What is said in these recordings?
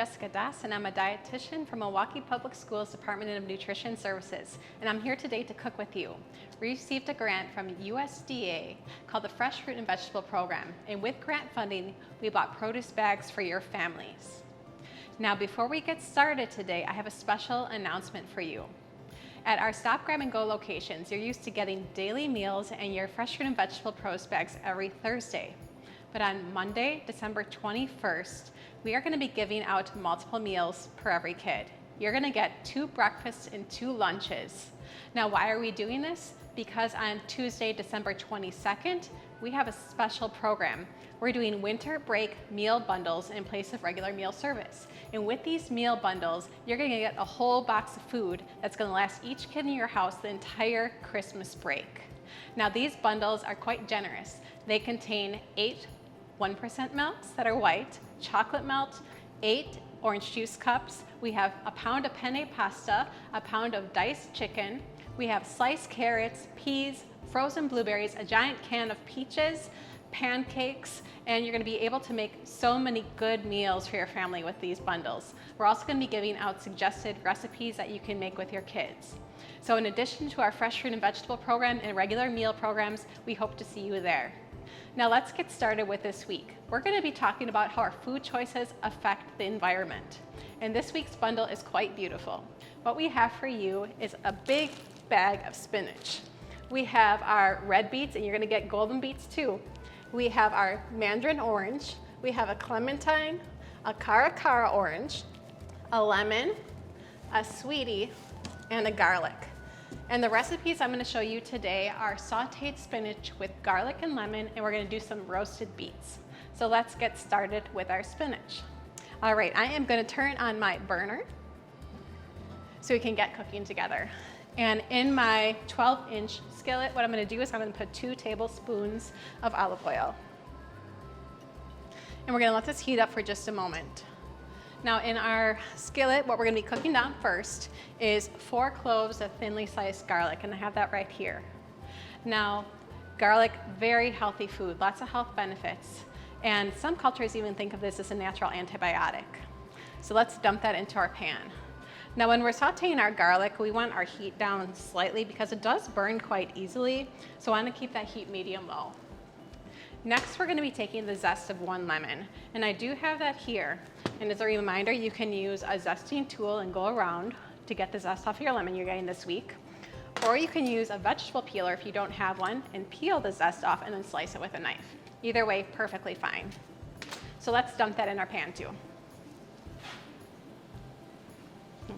Jessica Das, and I'm a dietitian from Milwaukee Public Schools Department of Nutrition Services, and I'm here today to cook with you. We received a grant from USDA called the Fresh Fruit and Vegetable Program, and with grant funding, we bought produce bags for your families. Now, before we get started today, I have a special announcement for you. At our Stop, Grab, and Go locations, you're used to getting daily meals and your fresh fruit and vegetable produce bags every Thursday. But on Monday, December 21st, we are going to be giving out multiple meals per every kid. You're going to get 2 breakfasts and 2 lunches. Now, why are we doing this? Because on Tuesday, December 22nd, we have a special program. We're doing winter break meal bundles in place of regular meal service. And with these meal bundles, you're going to get a whole box of food that's going to last each kid in your house the entire Christmas break. Now, these bundles are quite generous. They contain 8 1% milks that are white, chocolate melt, 8 orange juice cups. We have a pound of penne pasta, a pound of diced chicken. We have sliced carrots, peas, frozen blueberries, a giant can of peaches, pancakes, and you're going to be able to make so many good meals for your family with these bundles. We're also going to be giving out suggested recipes that you can make with your kids. So in addition to our fresh fruit and vegetable program and regular meal programs, we hope to see you there. Now let's get started with this week. We're going to be talking about how our food choices affect the environment. And this week's bundle is quite beautiful. What we have for you is a big bag of spinach. We have our red beets, and you're going to get golden beets too. We have our mandarin orange. We have a clementine, a cara orange, a lemon, a sweetie, and a garlic. And the recipes I'm going to show you today are sauteed spinach with garlic and lemon, and we're going to do some roasted beets. So let's get started with our spinach. All right, I am going to turn on my burner so we can get cooking together. And in my 12-inch skillet, what I'm going to do is I'm going to put 2 tablespoons of olive oil. And we're going to let this heat up for just a moment. Now in our skillet, what we're going to be cooking down first is 4 cloves of thinly sliced garlic, and I have that right here. Now, garlic, very healthy food, lots of health benefits, and some cultures even think of this as a natural antibiotic. So let's dump that into our pan. Now when we're sauteing our garlic, we want our heat down slightly because it does burn quite easily, so I want to keep that heat medium-low. Next, we're going to be taking the zest of 1 lemon, and I do have that here. And as a reminder, you can use a zesting tool and go around to get the zest off your lemon you're getting this week. Or you can use a vegetable peeler if you don't have one and peel the zest off and then slice it with a knife. Either way, perfectly fine. So let's dump that in our pan too.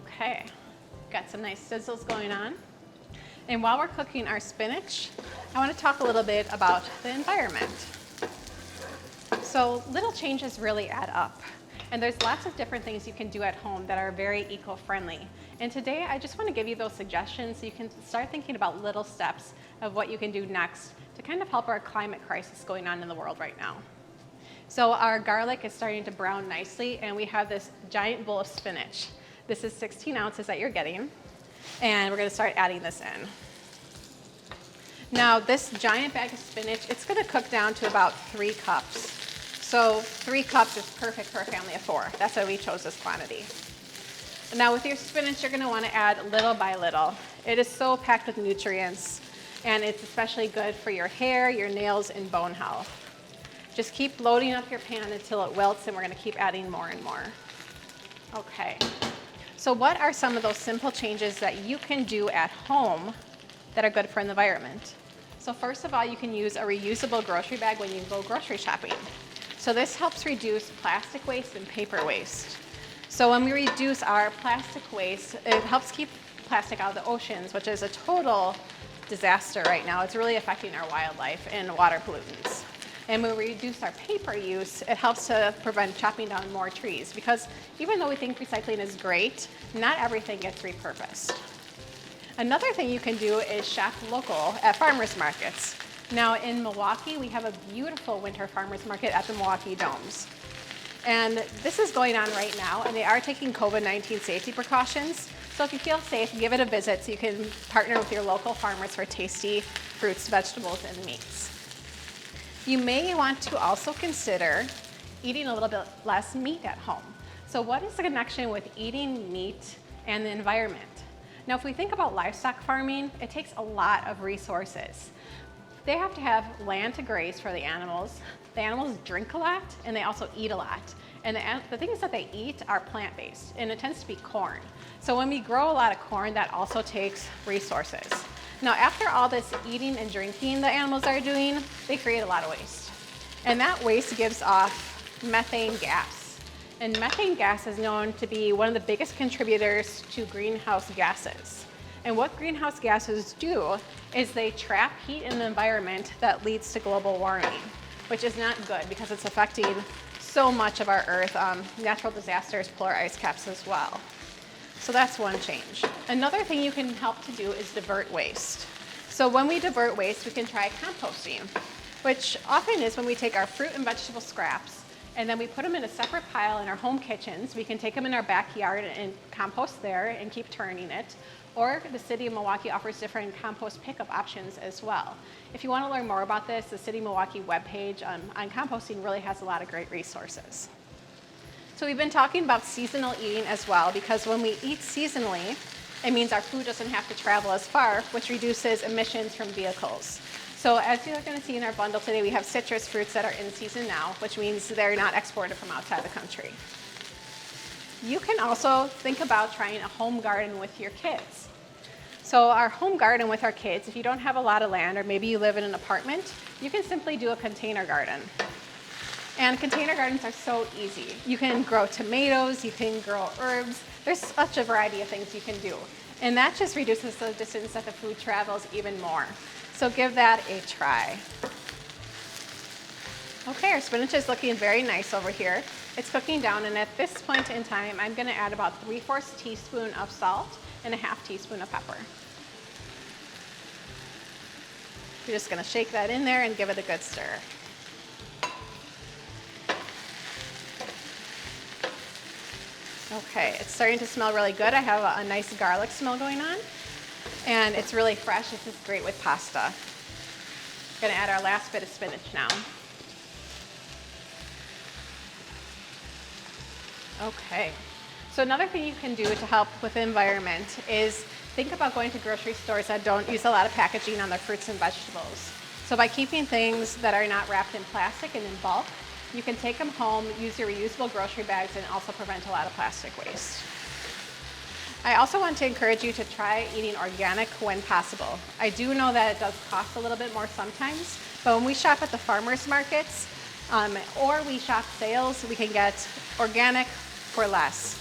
Okay, got some nice sizzles going on. And while we're cooking our spinach, I want to talk a little bit about the environment. So little changes really add up. And there's lots of different things you can do at home that are very eco-friendly. And today I just want to give you those suggestions so you can start thinking about little steps of what you can do next to kind of help our climate crisis going on in the world right now. So our garlic is starting to brown nicely, and we have this giant bowl of spinach. This is 16 ounces that you're getting, and we're going to start adding this in. Now this giant bag of spinach, it's going to cook down to about 3 cups. So 3 cups is perfect for a family of 4. That's why we chose this quantity. Now with your spinach, you're going to want to add little by little. It is so packed with nutrients, and it's especially good for your hair, your nails, and bone health. Just keep loading up your pan until it wilts, and we're going to keep adding more and more. Okay, so what are some of those simple changes that you can do at home that are good for the environment? So first of all, you can use a reusable grocery bag when you go grocery shopping. So this helps reduce plastic waste and paper waste. So when we reduce our plastic waste, it helps keep plastic out of the oceans, which is a total disaster right now. It's really affecting our wildlife and water pollutants. And when we reduce our paper use, it helps to prevent chopping down more trees, because even though we think recycling is great, not everything gets repurposed. Another thing you can do is shop local at farmers markets. Now in Milwaukee, we have a beautiful winter farmers market at the Milwaukee Domes. And this is going on right now, and they are taking COVID-19 safety precautions. So if you feel safe, give it a visit so you can partner with your local farmers for tasty fruits, vegetables, and meats. You may want to also consider eating a little bit less meat at home. So what is the connection with eating meat and the environment? Now, if we think about livestock farming, it takes a lot of resources. They have to have land to graze for the animals. The animals drink a lot, and they also eat a lot. And the things that they eat are plant-based, and it tends to be corn. So when we grow a lot of corn, that also takes resources. Now, after all this eating and drinking the animals are doing, they create a lot of waste. And that waste gives off methane gas. And methane gas is known to be one of the biggest contributors to greenhouse gases. And what greenhouse gases do is they trap heat in the environment that leads to global warming, which is not good because it's affecting so much of our Earth. Natural disasters, polar ice caps as well. So that's one change. Another thing you can help to do is divert waste. So when we divert waste, we can try composting, which often is when we take our fruit and vegetable scraps and then we put them in a separate pile in our home kitchens. We can take them in our backyard and compost there and keep turning it. Or the City of Milwaukee offers different compost pickup options as well. If you want to learn more about this, the City of Milwaukee webpage on composting really has a lot of great resources. So we've been talking about seasonal eating as well, because when we eat seasonally, it means our food doesn't have to travel as far, which reduces emissions from vehicles. So as you're going to see in our bundle today, we have citrus fruits that are in season now, which means they're not exported from outside the country. You can also think about trying a home garden with your kids. So our home garden with our kids, if you don't have a lot of land or maybe you live in an apartment, you can simply do a container garden. And container gardens are so easy. You can grow tomatoes, you can grow herbs. There's such a variety of things you can do. And that just reduces the distance that the food travels even more. So give that a try. Okay, our spinach is looking very nice over here. It's cooking down, and at this point in time, I'm gonna add about 3/4 teaspoon of salt and a 1/2 teaspoon of pepper. You're just gonna shake that in there and give it a good stir. Okay, it's starting to smell really good. I have a nice garlic smell going on, and it's really fresh. This is great with pasta. I'm gonna add our last bit of spinach now. Okay, so another thing you can do to help with the environment is think about going to grocery stores that don't use a lot of packaging on their fruits and vegetables. So by keeping things that are not wrapped in plastic and in bulk, you can take them home, use your reusable grocery bags, and also prevent a lot of plastic waste. I also want to encourage you to try eating organic when possible. I do know that it does cost a little bit more sometimes, but when we shop at the farmers markets or we shop sales, we can get organic for less.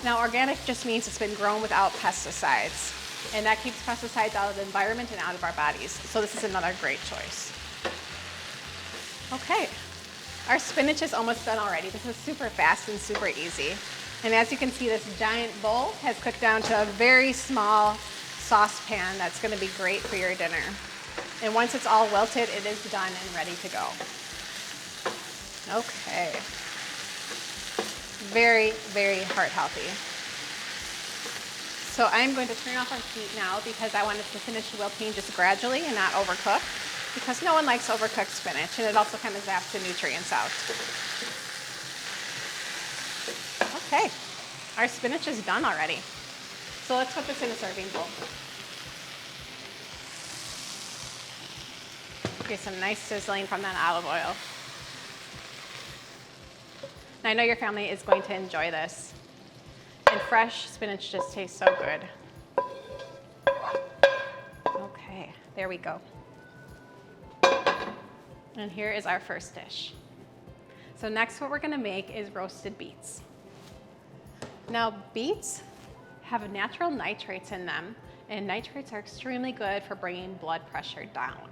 Now, organic just means it's been grown without pesticides, and that keeps pesticides out of the environment and out of our bodies. So this is another great choice. Okay. Our spinach is almost done already. This is super fast and super easy. And as you can see, this giant bowl has cooked down to a very small saucepan that's going to be great for your dinner. And once it's all wilted, it is done and ready to go. Okay. Very, very heart healthy. So I'm going to turn off our heat now because I want it to finish wilting just gradually and not overcook, because no one likes overcooked spinach, and it also kind of zaps the nutrients out. Okay, our spinach is done already. So let's put this in a serving bowl. Get some nice sizzling from that olive oil. And I know your family is going to enjoy this. And fresh spinach just tastes so good. Okay, there we go. And here is our first dish. So next what we're gonna make is roasted beets. Now, beets have natural nitrates in them, and nitrates are extremely good for bringing blood pressure down.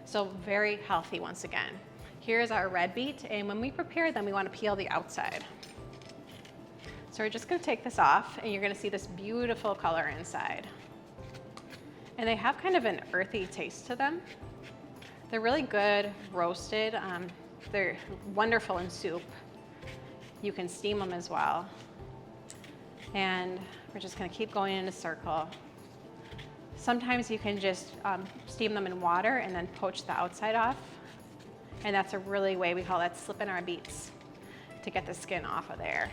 So very healthy once again. Here's our red beet, and when we prepare them, we wanna peel the outside. So we're just gonna take this off, and you're gonna see this beautiful color inside. And they have kind of an earthy taste to them. They're really good roasted. They're wonderful in soup. You can steam them as well. And we're just gonna keep going in a circle. Sometimes you can just steam them in water and then poach the outside off. And that's a really way, we call that slipping our beets, to get the skin off of there.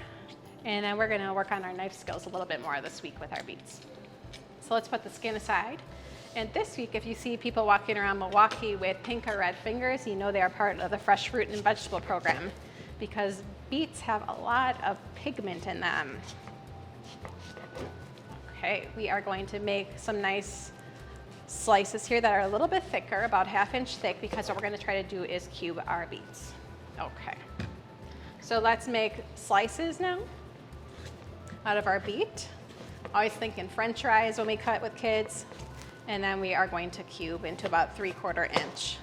And then we're gonna work on our knife skills a little bit more this week with our beets. So let's put the skin aside. And this week, if you see people walking around Milwaukee with pink or red fingers, you know they are part of the fresh fruit and vegetable program because beets have a lot of pigment in them. Okay, we are going to make some nice slices here that are a little bit thicker, about 1/2 inch thick, because what we're gonna try to do is cube our beets. Okay, so let's make slices now out of our beet. Always thinking French fries when we cut with kids. And then we are going to cube into about 3/4 inch.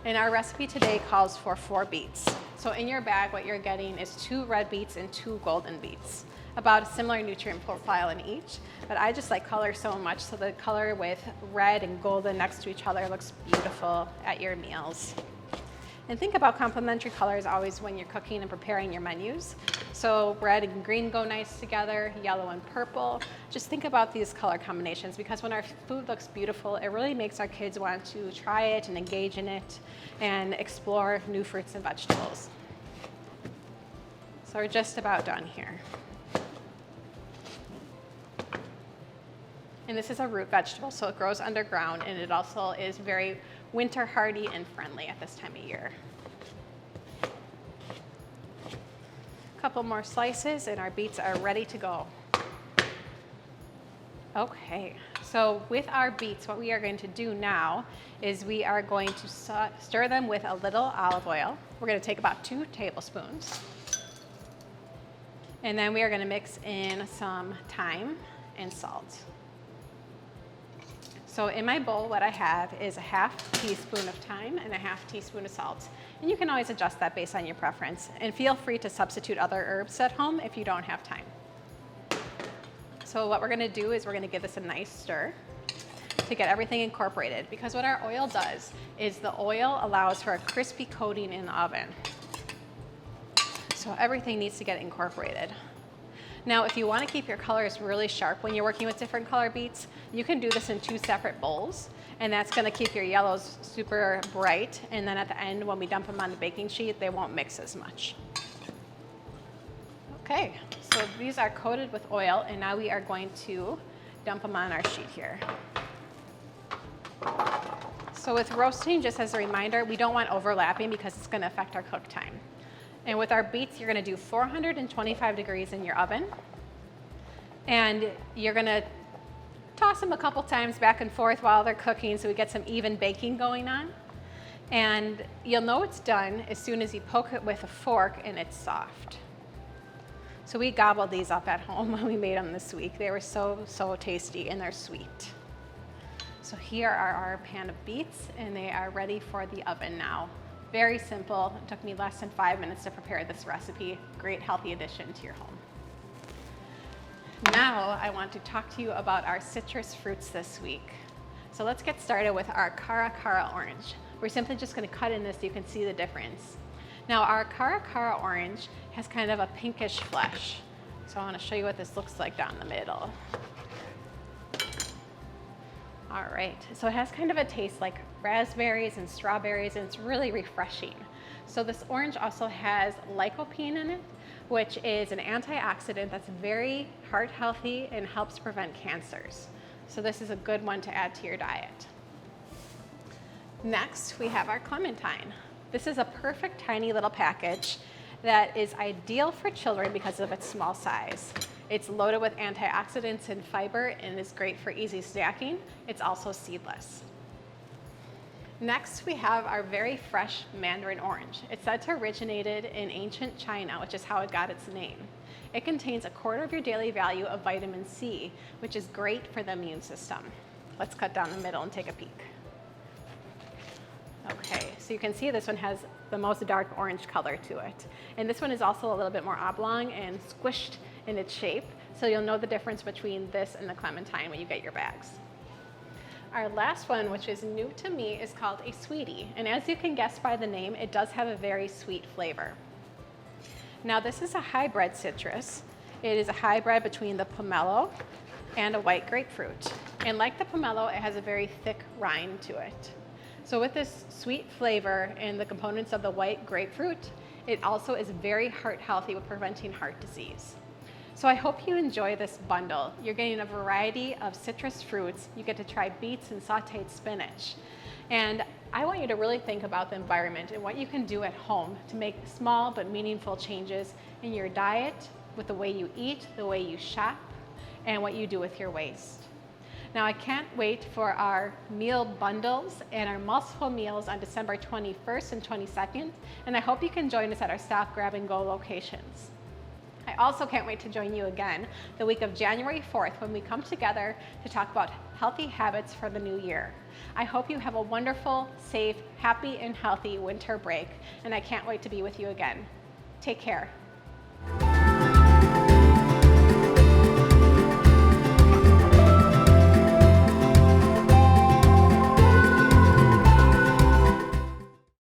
And our recipe today calls for 4 beets. So in your bag, what you're getting is 2 red beets and 2 golden beets. About a similar nutrient profile in each, but I just like color so much, so the color with red and golden next to each other looks beautiful at your meals. And think about complementary colors always when you're cooking and preparing your menus. So red and green go nice together, yellow and purple. Just think about these color combinations because when our food looks beautiful, it really makes our kids want to try it and engage in it and explore new fruits and vegetables. So we're just about done here. And this is a root vegetable, so it grows underground, and it also is very winter hardy and friendly at this time of year. A couple more slices and our beets are ready to go. Okay, so with our beets, what we are going to do now is we are going to stir them with a little olive oil. We're going to take about 2 tablespoons. And then we are going to mix in some thyme and salt. So in my bowl, what I have is a 1/2 teaspoon of thyme and a 1/2 teaspoon of salt. And you can always adjust that based on your preference. And feel free to substitute other herbs at home if you don't have time. So what we're gonna do is we're gonna give this a nice stir to get everything incorporated, because what our oil does is the oil allows for a crispy coating in the oven. So everything needs to get incorporated. Now, if you want to keep your colors really sharp when you're working with different color beets, you can do this in 2 separate bowls, and that's going to keep your yellows super bright, and then at the end, when we dump them on the baking sheet, they won't mix as much. Okay, so these are coated with oil, and now we are going to dump them on our sheet here. So with roasting, just as a reminder, we don't want overlapping because it's going to affect our cook time. And with our beets, you're gonna do 425 degrees in your oven. And you're gonna toss them a couple times back and forth while they're cooking so we get some even baking going on. And you'll know it's done as soon as you poke it with a fork and it's soft. So we gobbled these up at home when we made them this week. They were so tasty and they're sweet. So here are our pan of beets and they are ready for the oven now. Very simple. It took me less than 5 minutes to prepare this recipe. Great healthy addition to your home. Now I want to talk to you about our citrus fruits this week. So let's get started with our Cara Cara orange. We're simply just going to cut in this so you can see the difference. Now our Cara Cara orange has kind of a pinkish flesh. So I want to show you what this looks like down the middle. All right, so it has kind of a taste like raspberries and strawberries, and it's really refreshing. So this orange also has lycopene in it, which is an antioxidant that's very heart healthy and helps prevent cancers. So this is a good one to add to your diet. Next, we have our clementine. This is a perfect tiny little package that is ideal for children because of its small size. It's loaded with antioxidants and fiber and is great for easy snacking. It's also seedless. Next, we have our very fresh mandarin orange. It's said to originated in ancient China, which is how it got its name. It contains 1/4 of your daily value of vitamin C, which is great for the immune system. Let's cut down the middle and take a peek. Okay, so you can see this one has the most dark orange color to it. And this one is also a little bit more oblong and squished in its shape, so you'll know the difference between this and the clementine when you get your bags. Our last one, which is new to me, is called a sweetie. And as you can guess by the name, it does have a very sweet flavor. Now this is a hybrid citrus. It is a hybrid between the pomelo and a white grapefruit. And like the pomelo, it has a very thick rind to it. So with this sweet flavor and the components of the white grapefruit, it also is very heart healthy with preventing heart disease. So I hope you enjoy this bundle. You're getting a variety of citrus fruits. You get to try beets and sauteed spinach. And I want you to really think about the environment and what you can do at home to make small but meaningful changes in your diet, with the way you eat, the way you shop, and what you do with your waste. Now I can't wait for our meal bundles and our multiple meals on December 21st and 22nd, and I hope you can join us at our staff grab and go locations. I also can't wait to join you again the week of January 4th when we come together to talk about healthy habits for the new year. I hope you have a wonderful, safe, happy, and healthy winter break, and I can't wait to be with you again. Take care.